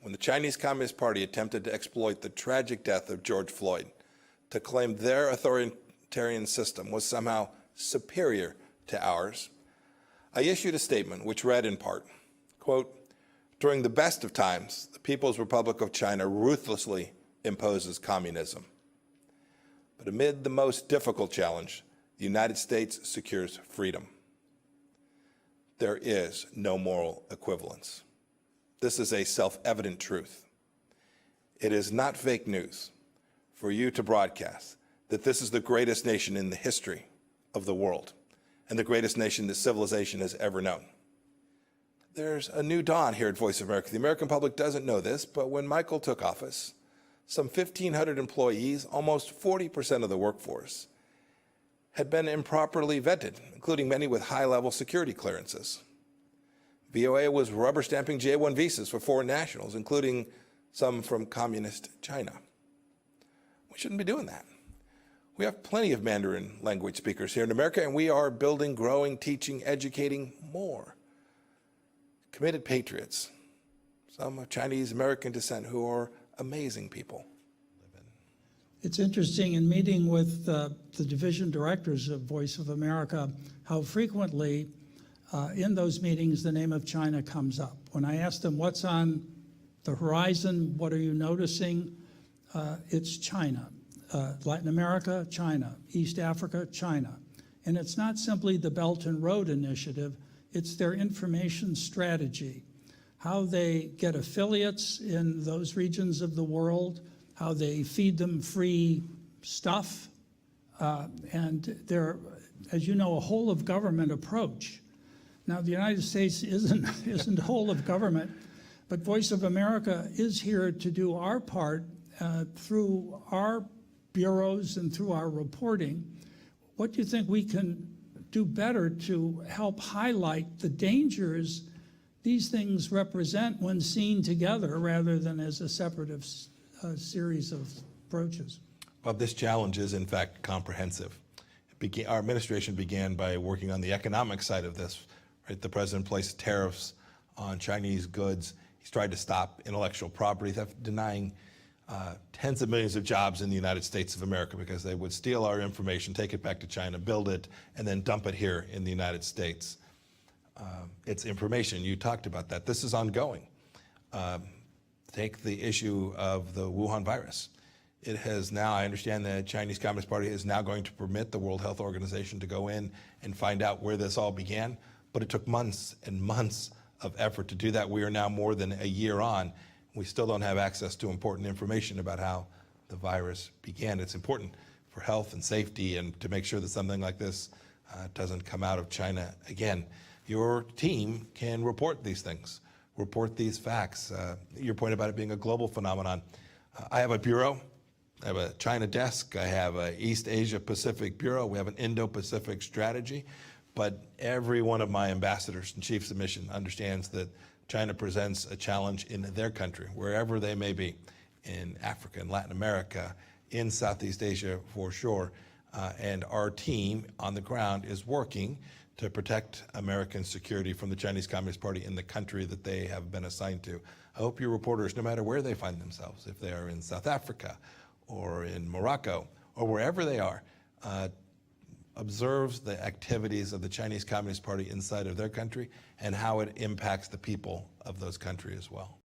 when the Chinese Communist Party attempted to exploit the tragic death of George Floyd to claim their authoritarian system was somehow superior to ours, I issued a statement which read in part, quote, "During the best of times, the People's Republic of China ruthlessly imposes communism. But amid the most difficult challenge, the United States secures freedom. There is no moral equivalence. This is a self-evident truth. It is not fake news for you to broadcast that this is the greatest nation in the history of the world and the greatest nation that civilization has ever known. There's a new dawn here at Voice of America. The American public doesn't know this, but when Michael took office, some 1,500 employees, almost 40% of the workforce, had been improperly vetted, including many with high-level security clearances. VOA was rubber stamping J-1 visas for foreign nationals, including some from communist China. We shouldn't be doing that. We have plenty of Mandarin language speakers here in America, and we are building, growing, teaching, educating more committed patriots, some of Chinese American descent who are amazing people. It's interesting in meeting with the division directors of Voice of America, how frequently in those meetings the name of China comes up. When I ask them what's on the horizon, what are you noticing, it's China. Latin America, China. East Africa, China. And it's not simply the Belt and Road Initiative, it's their information strategy. How they get affiliates in those regions of the world, how they feed them free stuff, and they're, as you know, a whole of government approach. Now, the United States isn't whole of government, but Voice of America is here to do our part through our bureaus and through our reporting. What do you think we can do better to help highlight the dangers these things represent when seen together rather than as a separate series of approaches? Well, this challenge is, in fact, comprehensive. Our administration began by working on the economic side of this. Right? The president placed tariffs on Chinese goods. He's tried to stop intellectual property theft, denying tens of millions of jobs in the United States of America because they would steal our information, take it back to China, build it, and then dump it here in the United States. It's information. You talked about that. This is ongoing. Take the issue of the Wuhan virus. It has now, I understand the Chinese Communist Party is now going to permit the World Health Organization to go in and find out where this all began, but it took months and months of effort to do that. We are now more than a year on. We still don't have access to important information about how the virus began. It's important for health and safety and to make sure that something like this doesn't come out of China again. Your team can report these things, report these facts. Your point about it being a global phenomenon. I have a bureau. I have a China desk. I have a East Asia Pacific bureau. We have an Indo-Pacific strategy. But every one of my ambassadors and chiefs of mission understands that China presents a challenge in their country, wherever they may be, in Africa, in Latin America, in Southeast Asia for sure. And our team on the ground is working to protect American security from the Chinese Communist Party in the country that they have been assigned to. I hope your reporters, no matter where they find themselves, if they are in South Africa or in Morocco or wherever they are, observes the activities of the Chinese Communist Party inside of their country and how it impacts the people of those countries as well.